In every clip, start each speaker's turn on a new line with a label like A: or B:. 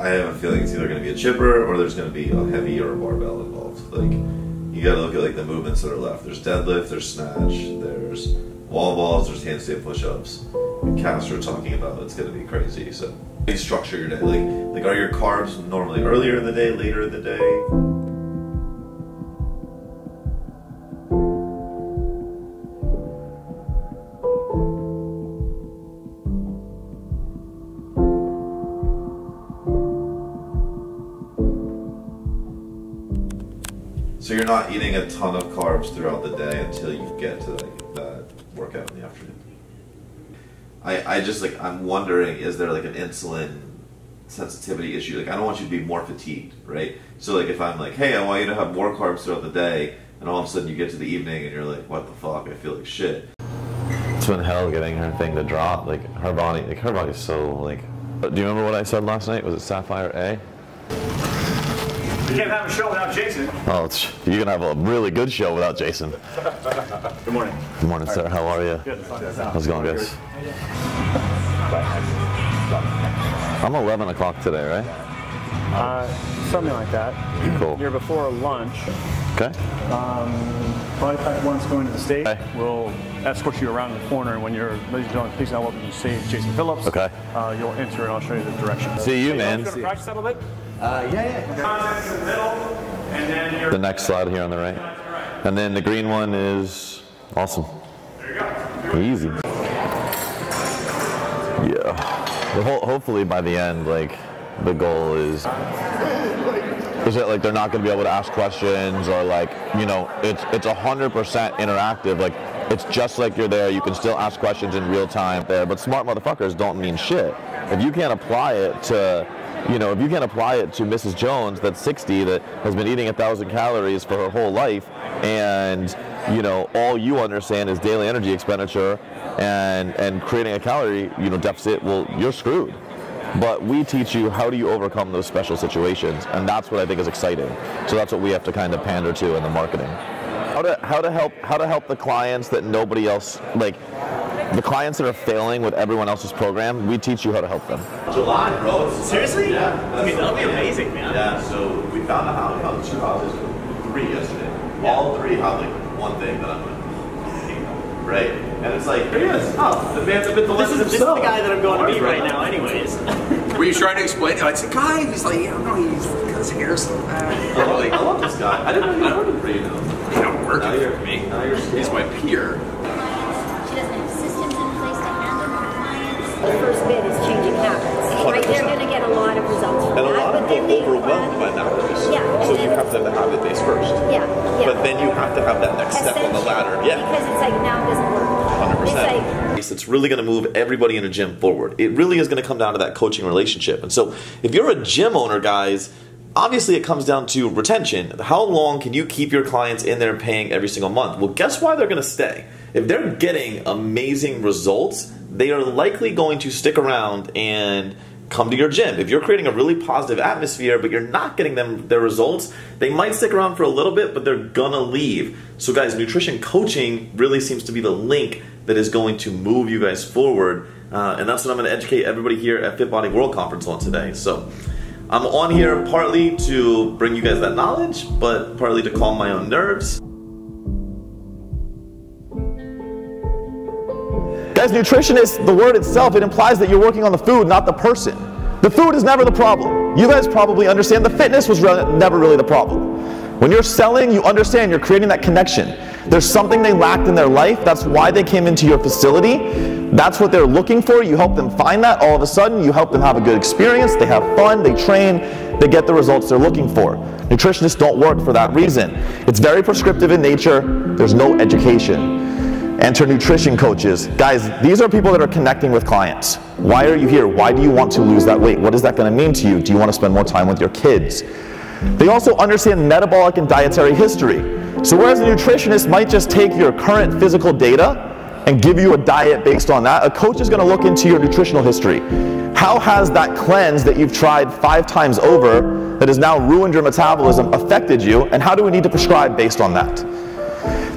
A: I have a feeling it's either going to be a chipper or there's going to be a heavy or a barbell involved. Like, you got to look at like the movements that are left. There's deadlift, there's snatch, there's wall balls, there's handstand push-ups. Calves we're talking about, it's going to be crazy. So you structure your day. Like are your carbs normally earlier in the day, later in the day? So you're not eating a ton of carbs throughout the day until you get to like that workout in the afternoon. I'm wondering, is there like an insulin sensitivity issue? Like, I don't want you to be more fatigued, right? So like if I'm like, hey, I want you to have more carbs throughout the day, and all of a sudden you get to the evening and you're like, what the fuck, I feel like shit. It's been hell getting her thing to drop. Like her body's so like, do you remember what I said last night? Was it Sapphire A?
B: You can't have a show without Jason.
A: Oh, you're going to have a really good show without Jason.
B: Good morning.
A: Good morning, sir. How are you?
B: Good.
A: How's it going, guys? I'm 11 o'clock today, right?
B: Something like that.
A: Cool.
B: You're before lunch.
A: Okay.
B: Probably once going to the stage,
A: okay.
B: We'll escort you around the corner. When you're, ladies and gentlemen, please know what you see, Jason Phillips.
A: Okay.
B: You'll enter and I'll show you the direction.
A: See you, man.
B: You going to practice that a little bit?
C: Yeah.
B: Contact in the middle, and then you're...
A: The next slide here on the right. And then the green one is awesome.
B: There you go.
A: Easy. Yeah. Well, hopefully by the end, like, the goal is that like they're not going to be able to ask questions, or like, you know, it's 100% interactive. Like, it's just like you're there. You can still ask questions in real time there. But smart motherfuckers don't mean shit. If you can't apply it to, you know, if you can't apply it to Mrs. Jones that's 60, that has been eating 1,000 calories for her whole life, and, you know, all you understand is daily energy expenditure and creating a calorie, you know, deficit, well, you're screwed. But we teach you how do you overcome those special situations, and that's what I think is exciting. So that's what we have to kind of pander to in the marketing. How to help the clients that nobody else, like the clients that are failing with everyone else's program, we teach you how to help them.
C: July, bro.
D: Seriously?
C: Yeah.
D: I mean, that'll be amazing, man.
C: Yeah, so we found a house, found 2 houses, 3 yesterday. Yeah. All 3 have like one thing that I'm like, right? And it's like, here he is. Oh, the man's a bit
D: This is the guy that I'm going to meet right now anyways.
E: Were you trying to explain it? It's a guy, he's like, yeah, no, he's got his hair so bad.
C: I love this guy. I didn't know you worked for you now.
E: You don't work for me. He's my peer.
F: She doesn't have systems in place to handle her clients. The first bit is changing habits. Right, they're going to get a lot of results from
A: And a
F: that.
A: lot of people are overwhelmed by macros.
F: Yeah.
A: So you have to have the habit base first.
F: Yeah.
A: But then you have to have that next step on the ladder. Yeah.
F: Because it's like, now it doesn't work.
A: 100%. It's really going to move everybody in a gym forward. It really is going to come down to that coaching relationship. And so if you're a gym owner, guys, obviously it comes down to retention. How long can you keep your clients in there paying every single month? Well, guess why they're going to stay? If they're getting amazing results, they are likely going to stick around and come to your gym. If you're creating a really positive atmosphere, but you're not getting them their results, they might stick around for a little bit, but they're gonna leave. So guys, nutrition coaching really seems to be the link that is going to move you guys forward. And that's what I'm gonna educate everybody here at Fit Body World Conference on today. So I'm on here partly to bring you guys that knowledge, but partly to calm my own nerves. Guys, nutritionist, the word itself, it implies that you're working on the food, not the person. The food is never the problem. You guys probably understand the fitness was never really the problem. When you're selling, you understand you're creating that connection. There's something they lacked in their life. That's why they came into your facility. That's what they're looking for. You help them find that. All of a sudden, you help them have a good experience. They have fun. They train. They get the results they're looking for. Nutritionists don't work for that reason. It's very prescriptive in nature. There's no education. Enter nutrition coaches. Guys, these are people that are connecting with clients. Why are you here? Why do you want to lose that weight? What is that going to mean to you? Do you want to spend more time with your kids? They also understand metabolic and dietary history. So whereas a nutritionist might just take your current physical data and give you a diet based on that, a coach is going to look into your nutritional history. How has that cleanse that you've tried 5 times over that has now ruined your metabolism affected you, and how do we need to prescribe based on that?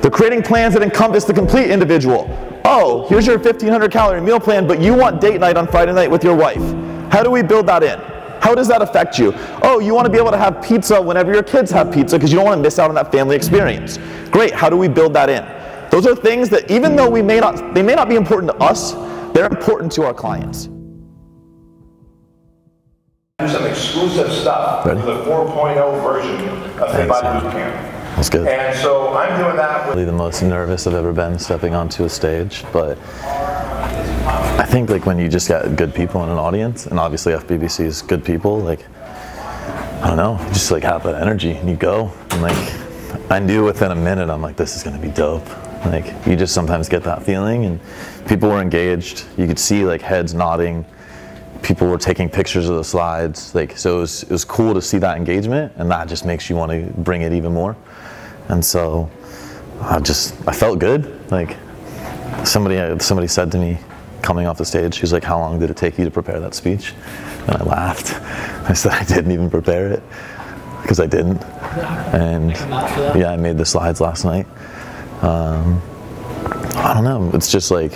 A: They're creating plans that encompass the complete individual. Oh, here's your 1,500 calorie meal plan, but you want date night on Friday night with your wife. How do we build that in? How does that affect you? Oh, you want to be able to have pizza whenever your kids have pizza because you don't want to miss out on that family experience. Great, how do we build that in? Those are things that even though they may not be important to us, they're important to our clients.
G: Some exclusive stuff for the 4.0 version of Fit Body Boot Camp.
A: That's good.
G: And so I'm doing that with
A: Really the most nervous I've ever been stepping onto a stage, but I think like when you just got good people in an audience, and obviously FBBC is good people, like, I don't know, you just like have that energy and you go, and like, I knew within a minute, I'm like, this is gonna be dope. Like, you just sometimes get that feeling, and people were engaged. You could see like heads nodding. People were taking pictures of the slides. Like, so it was cool to see that engagement, and that just makes you want to bring it even more. And so I felt good. Like, somebody said to me coming off the stage, she was like, how long did it take you to prepare that speech? And I laughed. I said I didn't even prepare it, because I didn't. And yeah, I made the slides last night. I don't know, it's just like,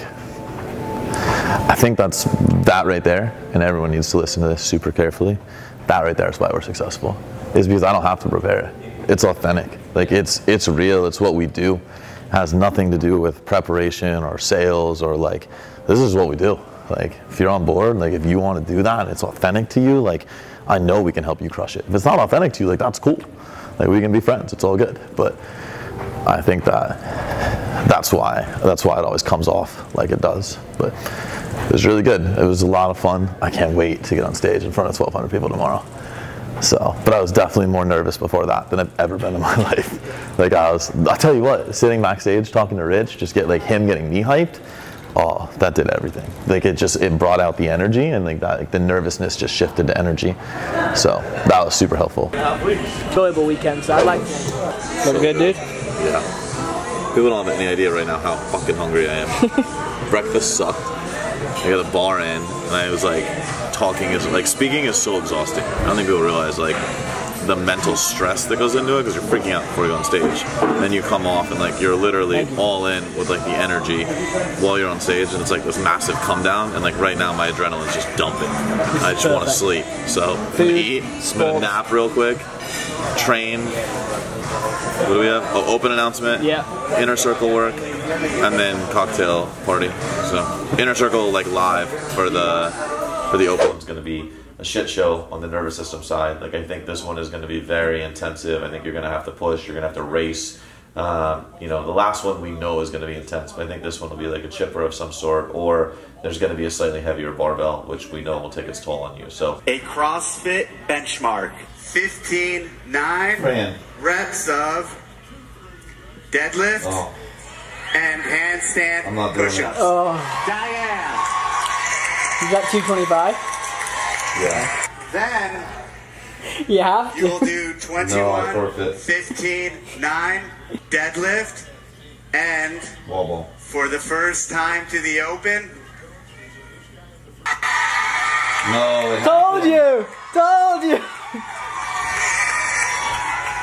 A: I think that's that right there, and everyone needs to listen to this super carefully. That right there is why we're successful, is because I don't have to prepare it. It's authentic. Like, it's real, it's what we do. It has nothing to do with preparation or sales, or like, this is what we do. Like, if you're on board, like if you want to do that, it's authentic to you, like, I know we can help you crush it. If it's not authentic to you, like, that's cool. Like, we can be friends, it's all good. But I think that's why it always comes off like it does. But it was really good. It was a lot of fun. I can't wait to get on stage in front of 1,200 people tomorrow. So, but I was definitely more nervous before that than I've ever been in my life. Like, I'll tell you what, sitting backstage talking to Rich, just get like him getting me hyped, oh, that did everything. Like, it brought out the energy, and like that, like the nervousness just shifted to energy. So that was super helpful.
H: Enjoyable weekend, so I liked it. Look good, dude.
C: Yeah. People don't have any idea right now how fucking hungry I am. Breakfast sucked. I got a bar in, and I was like, speaking is so exhausting. I don't think people realize like the mental stress that goes into it, because you're freaking out before you go on stage. Then you come off and like you're literally all in with like the energy while you're on stage, and it's like this massive come down, and like right now my adrenaline's just dumping. I just want to sleep. So I'm gonna eat, I'm gonna nap real quick, train. What do we have? Oh, open announcement.
H: Yeah.
C: Inner circle work, and then cocktail party. So inner circle like live for the open is going to be a shit show on the nervous system side. Like, I think this one is going to be very intensive. I think you're going to have to push. You're going to have to race. You know, the last one we know is going to be intense, but I think this one will be like a chipper of some sort, or there's going to be a slightly heavier barbell, which we know will take its toll on you. So
I: a CrossFit benchmark, 15.9 reps of deadlift and handstand push-ups. Diane.
H: Is that 225?
C: yeah.
I: Then
H: You have to.
I: you will do 21, 15.9 deadlift, and
C: Wall ball.
I: for the first time to the open,
C: No, it
H: Told you! Told you!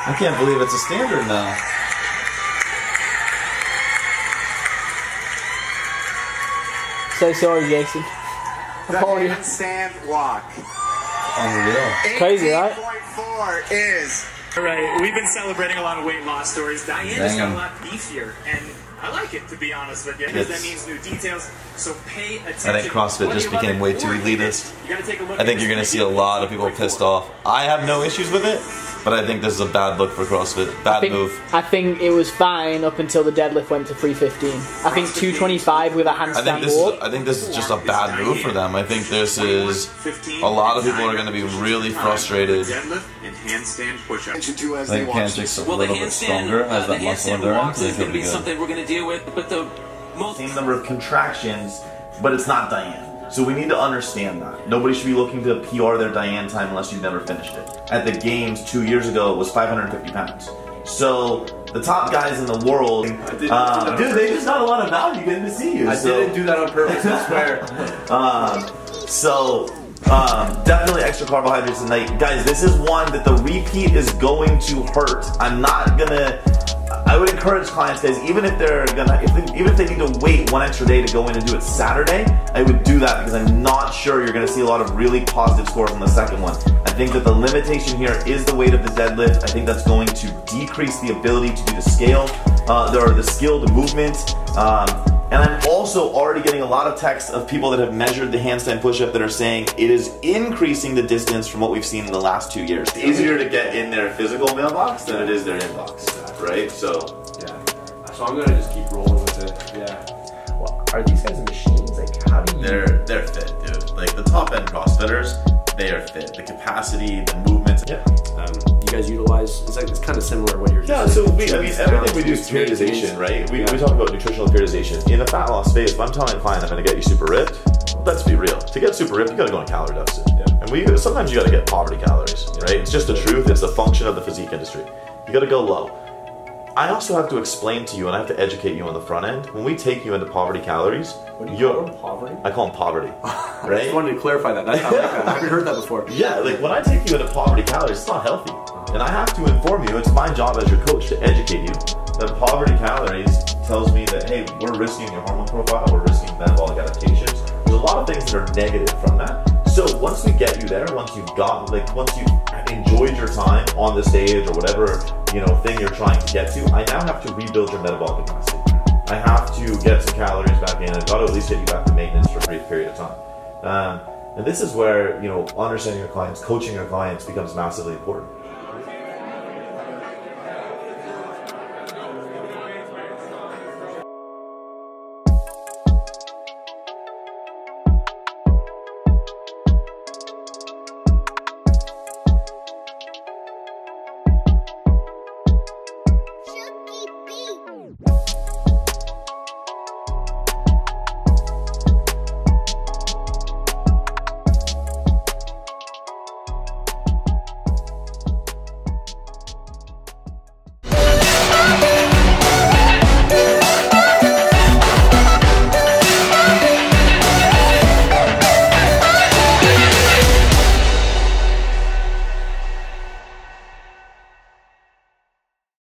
C: I can't believe it's a standard now.
H: So sorry, Jason.
I: the handstand walk.
C: Unreal.
H: Crazy, right?
I: 18.4 is.
D: All right, we've been celebrating a lot of weight loss stories. Diane just got a lot beefier, and I like it, to be honest with you, because that means new details. So pay attention.
C: I think CrossFit just became way too elitist. I think you're going to see a lot of people pissed off. I have no issues with it, but I think this is a bad look for CrossFit. Bad move.
H: I think it was fine up until the deadlift went to 315. I think 225 with a handstand walk.
C: I think this is just a bad move for them. I think this is a lot of people are going to be really frustrated.
I: Deadlift and handstand push-up.
C: I think Panchik's a little bit stronger, has that muscle endurance. It's going to be
J: something we're going to deal with, but the
A: same number of contractions, but it's not Diane. So we need to understand that. Nobody should be looking to PR their Diane time unless you've never finished it. At the games 2 years ago, it was 550 pounds. So the top guys in the world, dude, they just got a lot of value getting to see you.
E: I didn't do that on purpose, I
A: swear. Definitely extra carbohydrates tonight. Guys, this is one that the repeat is going to hurt. I'm not gonna I would encourage clients, guys, even if they're gonna, even if they need to wait one extra day to go in and do it Saturday, I would do that because I'm not sure you're gonna see a lot of really positive scores on the second one. I think that the limitation here is the weight of the deadlift. I think that's going to decrease the ability to do the scale, or the skilled movement. And I'm also already getting a lot of texts of people that have measured the handstand push-up that are saying it is increasing the distance from what we've seen in the last 2 years. It's easier to get in their physical mailbox than it is their inbox, right? So
E: yeah. So I'm gonna just keep rolling with it. Yeah.
J: Well, are these guys machines? Like, how do you?
C: They're fit, dude. Like the top end CrossFitters, they are fit. The capacity, the movements.
J: Yeah.
E: You guys utilize, it's kind of similar to what you're
A: yeah, so everything we do is periodization, right? We talk about nutritional periodization. In a fat loss phase, if I'm telling a client I'm going to get you super ripped, let's be real. To get super ripped, you got to go on a calorie deficit. Yeah. And sometimes you got to get poverty calories, right? It's just the truth. It's the function of the physique industry. You got to go low. I also have to explain to you, and I have to educate you on the front end. When we take you into poverty calories,
E: what do you call them? Poverty?
A: I call them poverty, right?
E: I just wanted to clarify that. I like that. I haven't heard that before.
A: Yeah, like when I take you into poverty calories, it's not healthy. And I have to inform you, it's my job as your coach to educate you, that poverty calories tells me that, hey, we're risking your hormone profile, we're risking metabolic adaptations. There's a lot of things that are negative from that. So once we get you there, once you've enjoyed your time on the stage or whatever, thing you're trying to get to, I now have to rebuild your metabolic capacity. I have to get some calories back in. I've got to at least get you back to maintenance for a brief period of time. And this is where, understanding your clients, coaching your clients becomes massively important.